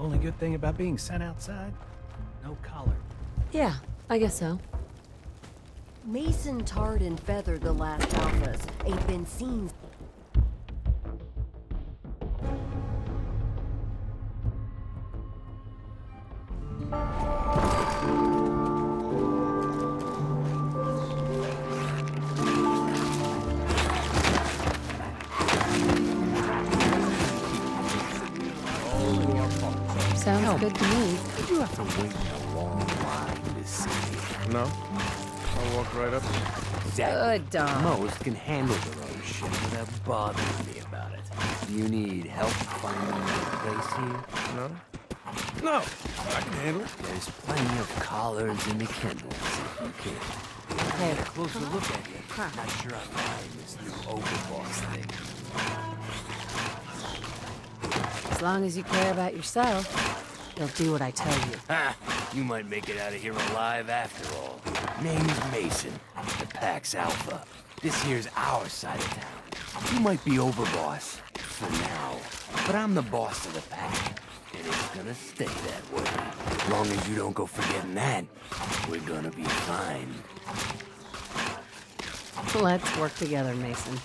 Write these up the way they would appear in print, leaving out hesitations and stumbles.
Only good thing about being sent outside? No collar. Yeah, I guess so. Mason tarred and feathered the last alphas. Ain't been seen. Sounds good to me. Did you have to wait in a long line to see me? No. I'll walk right up. Exactly. Good dog. Most can handle their own shit without bothering me about it. Do you need help finding your place here? No? No. I can handle it. There's plenty of collars in the kennels if you can. Hey, Get a closer look at you. Not sure I'm buying this new overboss thing. as long as you care about yourself, you'll do what I tell you. Ha! You might make it out of here alive after all. Name's Mason, the Pax Alpha. This here's our side of town. You might be overboss, for now, but I'm the boss of the pack, and it's gonna stay that way. As long as you don't go forgetting that, we're gonna be fine. Let's work together, Mason.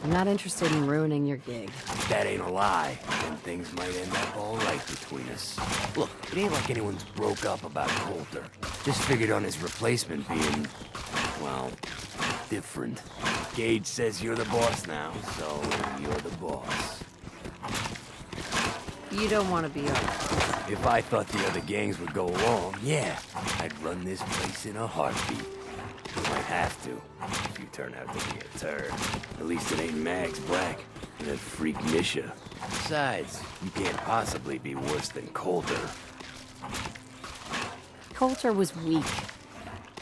I'm not interested in ruining your gig. That ain't a lie, and things might end up all right between us. Look, it ain't like anyone's broke up about Coulter. Just figured on his replacement being, well, different. Gage says you're the boss now, so you're the boss. You don't want to be over. If I thought the other gangs would go along, yeah, I'd run this place in a heartbeat. Might have to, if you turn out to be a turd. At least it ain't Mags Black and that freak Misha. Besides, you can't possibly be worse than Coulter. Coulter was weak.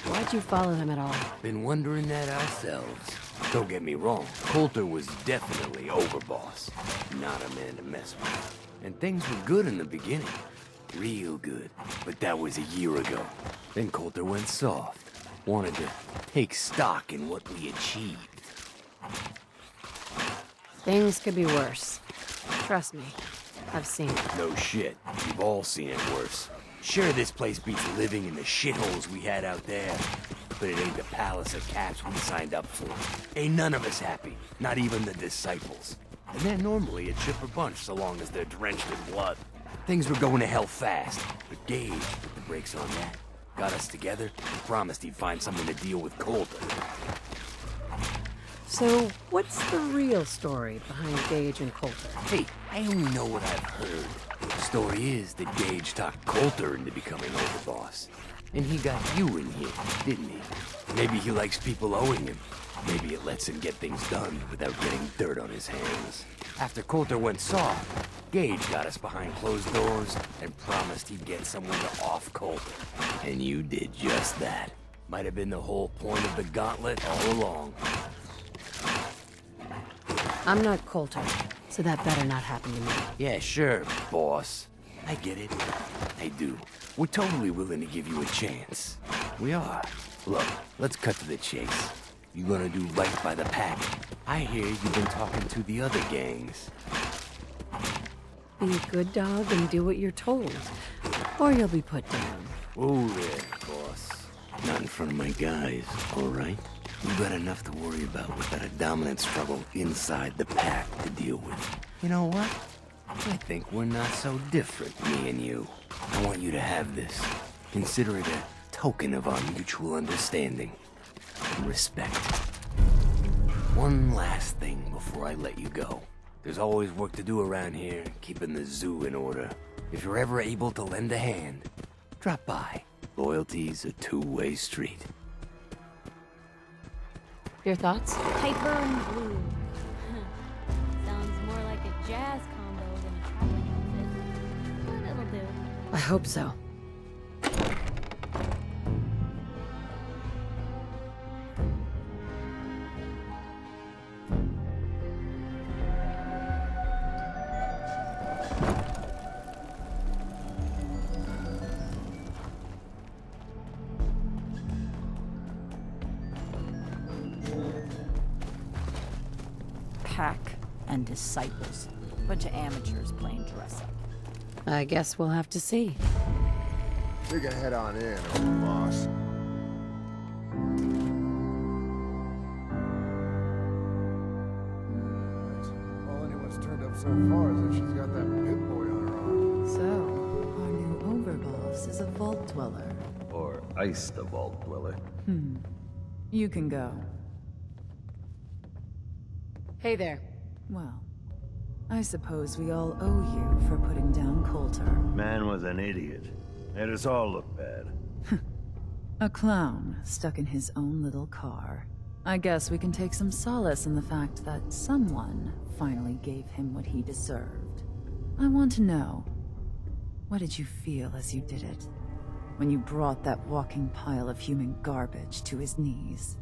Why'd you follow him at all? Been wondering that ourselves. Don't get me wrong, Coulter was definitely overboss. Not a man to mess with. And things were good in the beginning. Real good. But that was a year ago. Then Coulter went soft. Wanted to take stock in what we achieved. Things could be worse. Trust me. I've seen it. No shit. We've all seen it worse. Sure, this place beats living in the shitholes we had out there. But it ain't the palace of caps we signed up for. Ain't none of us happy. Not even the disciples. And they're normally a chipper bunch so long as they're drenched in blood. Things were going to hell fast. But Gage put the brakes on that. Got us together and promised he'd find something to deal with Coulter. So, what's the real story behind Gage and Coulter? Hey, I only know what I've heard. The story is that Gage talked Coulter into becoming overboss. And he got you in here, didn't he? Maybe he likes people owing him. Maybe it lets him get things done without getting dirt on his hands. After Coulter went soft, Gage got us behind closed doors and promised he'd get someone to off Coulter. And you did just that. Might have been the whole point of the gauntlet all along. I'm not Coulter, so that better not happen to me. Yeah, sure, boss. I get it. I do. We're totally willing to give you a chance. We are. Look, let's cut to the chase. You gonna do right by the pack. I hear you've been talking to the other gangs. Be a good dog and do what you're told, or you'll be put down. Oh there, boss. Not in front of my guys, all right? You got enough to worry about without a dominant struggle inside the pack to deal with. You know what? I think we're not so different, me and you. I want you to have this. Consider it a token of our mutual understanding and respect. One last thing before I let you go. There's always work to do around here, keeping the zoo in order. If you're ever able to lend a hand, drop by. Loyalty's a two-way street. Your thoughts? Hyper and blue. Sounds more like a jazz combo than a traveling outfit. But it'll do. I hope so. Pack and disciples. Bunch of amateurs playing dress up. I guess we'll have to see. We can head on in, old boss. All anyone's turned up so far is that she's got that pit boy on her arm. So, our new overboss is a vault dweller. Or iced the vault dweller. You can go. Hey there. Well, I suppose we all owe you for putting down Coulter. Man was an idiot. Made us all look bad. A clown stuck in his own little car. I guess we can take some solace in the fact that someone finally gave him what he deserved. I want to know, what did you feel as you did it? When you brought that walking pile of human garbage to his knees?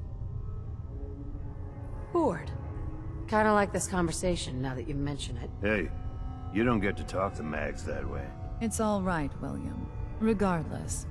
Bored. Kinda like this conversation, now that you mention it. Hey, you don't get to talk to Mags that way. It's all right, William. Regardless,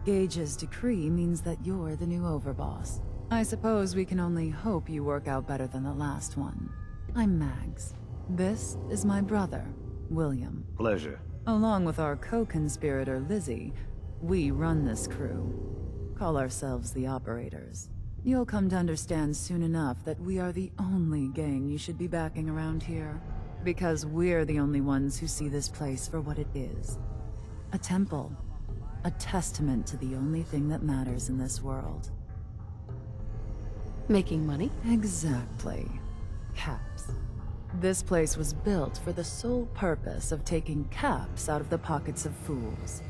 Gage's decree means that you're the new overboss. I suppose we can only hope you work out better than the last one. I'm Mags. This is my brother, William. Pleasure. Along with our co-conspirator, Lizzie, we run this crew. Call ourselves the Operators. You'll come to understand soon enough that we are the only gang you should be backing around here. Because we're the only ones who see this place for what it is. A temple. A testament to the only thing that matters in this world. Making money? Exactly. Caps. This place was built for the sole purpose of taking caps out of the pockets of fools.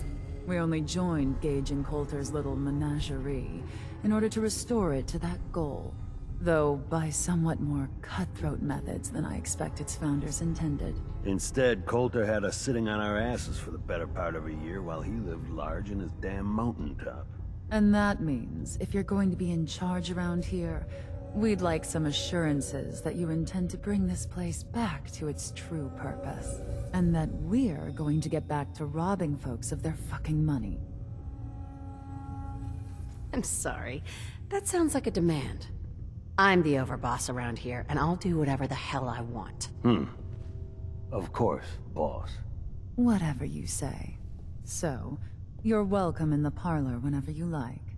We only joined Gage and Coulter's little menagerie in order to restore it to that goal, though by somewhat more cutthroat methods than I expect its founders intended. Instead, Coulter had us sitting on our asses for the better part of a year while he lived large in his damn mountaintop. And that means, if you're going to be in charge around here, we'd like some assurances that you intend to bring this place back to its true purpose. And that we're going to get back to robbing folks of their fucking money. I'm sorry. That sounds like a demand. I'm the overboss around here, and I'll do whatever the hell I want. Of course, boss. Whatever you say. So, you're welcome in the parlor whenever you like.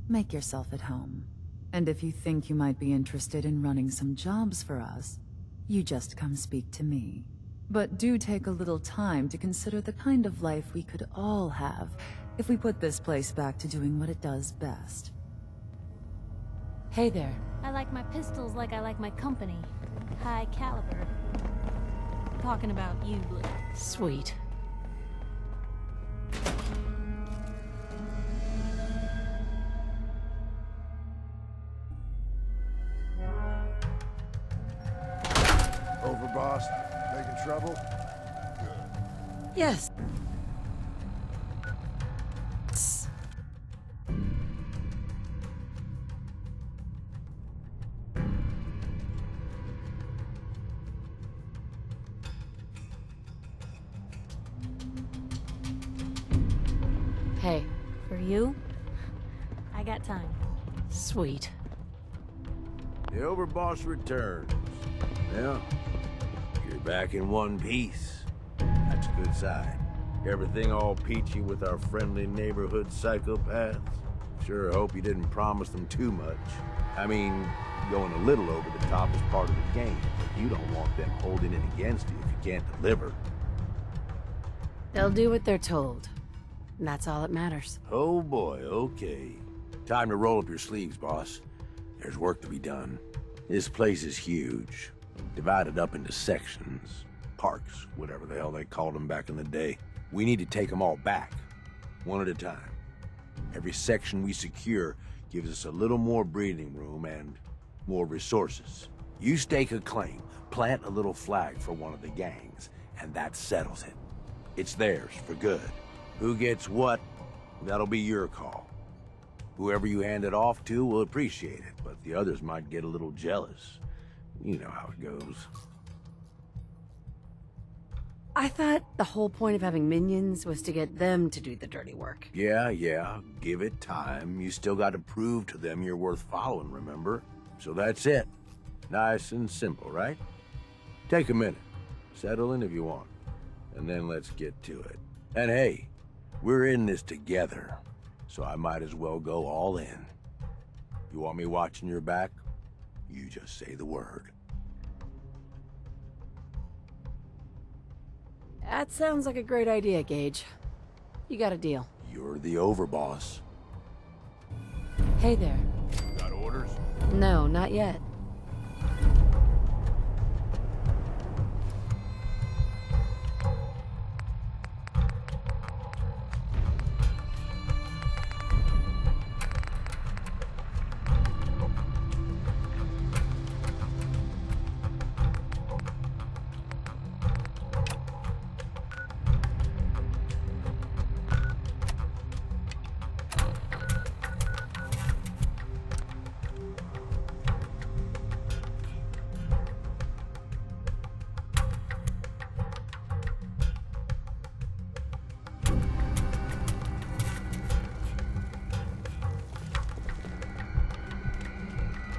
Make yourself at home. And if you think you might be interested in running some jobs for us, you just come speak to me. But do take a little time to consider the kind of life we could all have if we put this place back to doing what it does best. Hey there. I like my pistols like I like my company. High caliber. Talking about you, Blue. Sweet. Overboss, making trouble? Yes. Hey. For you, I got time. Sweet. The overboss returns. Yeah, you're back in one piece. That's a good sign. Everything all peachy with our friendly neighborhood psychopaths? Sure hope you didn't promise them too much. I mean, going a little over the top is part of the game, but you don't want them holding it against you if you can't deliver. They'll do what they're told. And that's all that matters. Oh boy, okay. Time to roll up your sleeves, boss. There's work to be done. This place is huge. Divided up into sections. Parks, whatever the hell they called them back in the day. We need to take them all back. One at a time. Every section we secure gives us a little more breathing room and more resources. You stake a claim, plant a little flag for one of the gangs, and that settles it. It's theirs for good. Who gets what, that'll be your call. Whoever you hand it off to will appreciate it, but the others might get a little jealous. You know how it goes. I thought the whole point of having minions was to get them to do the dirty work. Yeah, give it time. You still got to prove to them you're worth following, remember? So that's it. Nice and simple, right? Take a minute. Settle in if you want. and then let's get to it. And hey, we're in this together, so I might as well go all in. You want me watching your back? You just say the word. That sounds like a great idea, Gage. You got a deal. You're the overboss. Hey there. Got orders? No, not yet.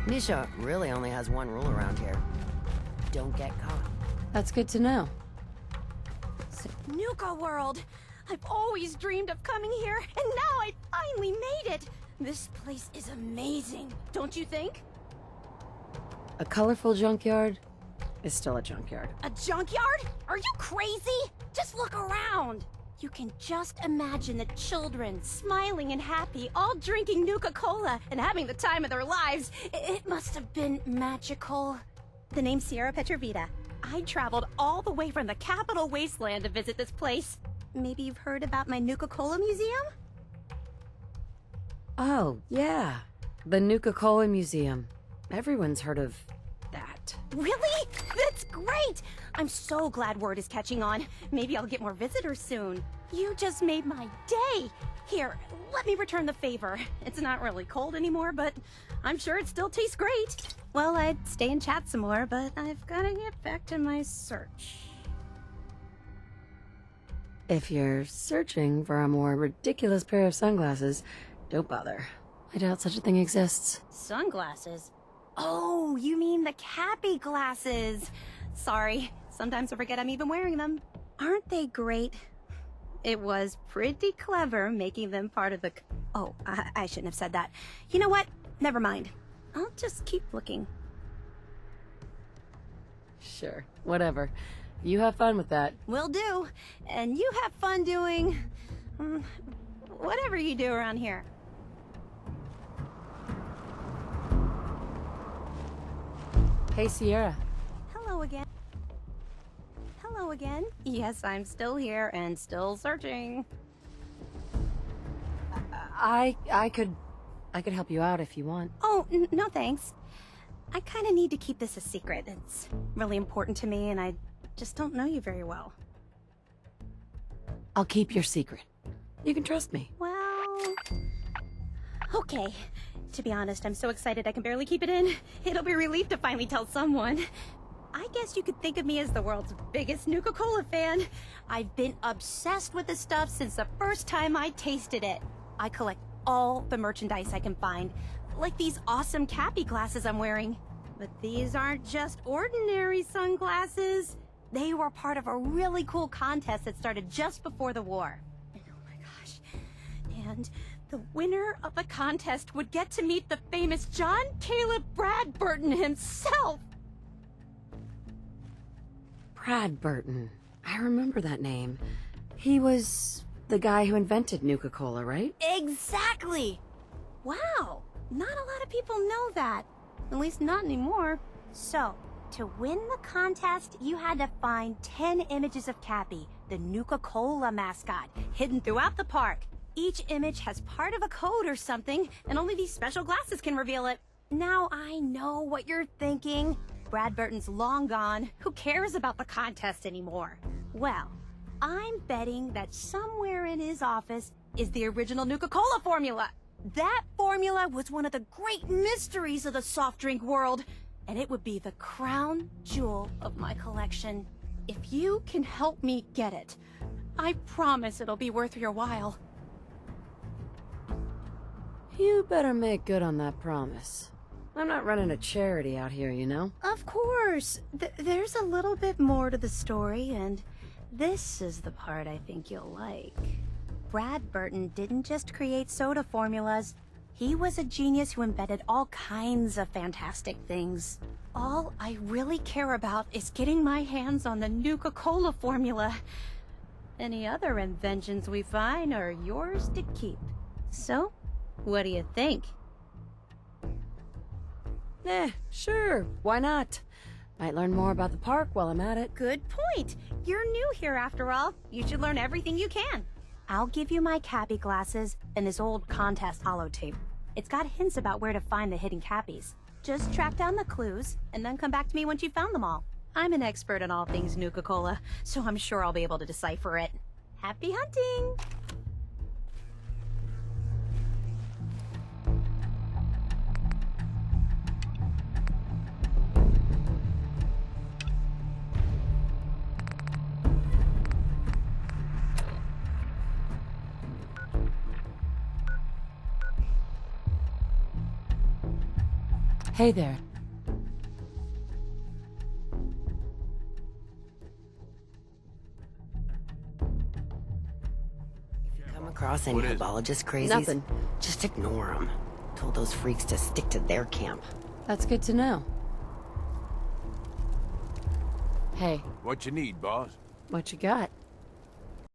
Nisha really only has one rule around here. Don't get caught. That's good to know. Nuka World! I've always dreamed of coming here, and now I finally made it! This place is amazing, don't you think? A colorful junkyard is still a junkyard. A junkyard? Are you crazy? Just look around! You can just imagine the children, smiling and happy, all drinking Nuka-Cola and having the time of their lives. It must have been magical. The name's Sierra Petrovita. I traveled all the way from the capital wasteland to visit this place. Maybe you've heard about my Nuka-Cola museum? Oh, yeah. The Nuka-Cola Museum. Everyone's heard of that. Really? That's great! I'm so glad word is catching on. Maybe I'll get more visitors soon. You just made my day! Here, let me return the favor. It's not really cold anymore, but I'm sure it still tastes great. Well, I'd stay and chat some more, but I've gotta get back to my search. If you're searching for a more ridiculous pair of sunglasses, don't bother. I doubt such a thing exists. Sunglasses? Oh, you mean the Cappy glasses. Sorry, sometimes I forget I'm even wearing them. Aren't they great? It was pretty clever making them part of the... Oh, I shouldn't have said that. You know what? Never mind. I'll just keep looking. Sure, whatever. You have fun with that. Will do. And you have fun doing... whatever you do around here. Hey, Sierra. Hello again. Hello again. Yes, I'm still here and still searching. I could help you out if you want. Oh, no thanks. I kind of need to keep this a secret. It's really important to me and I just don't know you very well. I'll keep your secret. You can trust me. Well... Okay. To be honest, I'm so excited I can barely keep it in. It'll be a relief to finally tell someone. I guess you could think of me as the world's biggest Nuka-Cola fan. I've been obsessed with this stuff since the first time I tasted it. I collect all the merchandise I can find, like these awesome Cappy glasses I'm wearing. But these aren't just ordinary sunglasses. They were part of a really cool contest that started just before the war. And oh my gosh. And the winner of the contest would get to meet the famous John Caleb Bradburton himself. Bradburton. I remember that name. He was the guy who invented Nuka-Cola, right? Exactly! Wow, not a lot of people know that. At least not anymore. So, to win the contest, you had to find 10 images of Cappy, the Nuka-Cola mascot, hidden throughout the park. Each image has part of a code or something, and only these special glasses can reveal it. Now I know what you're thinking. Bradburton's long gone. Who cares about the contest anymore? Well, I'm betting that somewhere in his office is the original Nuka-Cola formula. That formula was one of the great mysteries of the soft drink world, and it would be the crown jewel of my collection. If you can help me get it, I promise it'll be worth your while. You better make good on that promise. I'm not running a charity out here, you know? Of course. There's a little bit more to the story, and This is the part I think you'll like. Brad Burton didn't just create soda formulas. He was a genius who invented all kinds of fantastic things. All I really care about is getting my hands on the Nuka-Cola formula. Any other inventions we find are yours to keep. So, what do you think? Sure. Why not? Might learn more about the park while I'm at it. Good point. You're new here after all. You should learn everything you can. I'll give you my Cappy glasses and this old contest holotape. It's got hints about where to find the hidden Cappies. Just track down the clues, and then come back to me once you've found them all. I'm an expert in all things Nuka-Cola, so I'm sure I'll be able to decipher it. Happy hunting! Hey there. Come across any What is it? hebologist crazies? Nothing. Just ignore them. Told those freaks to stick to their camp. That's good to know. Hey, What you need, boss? what you got?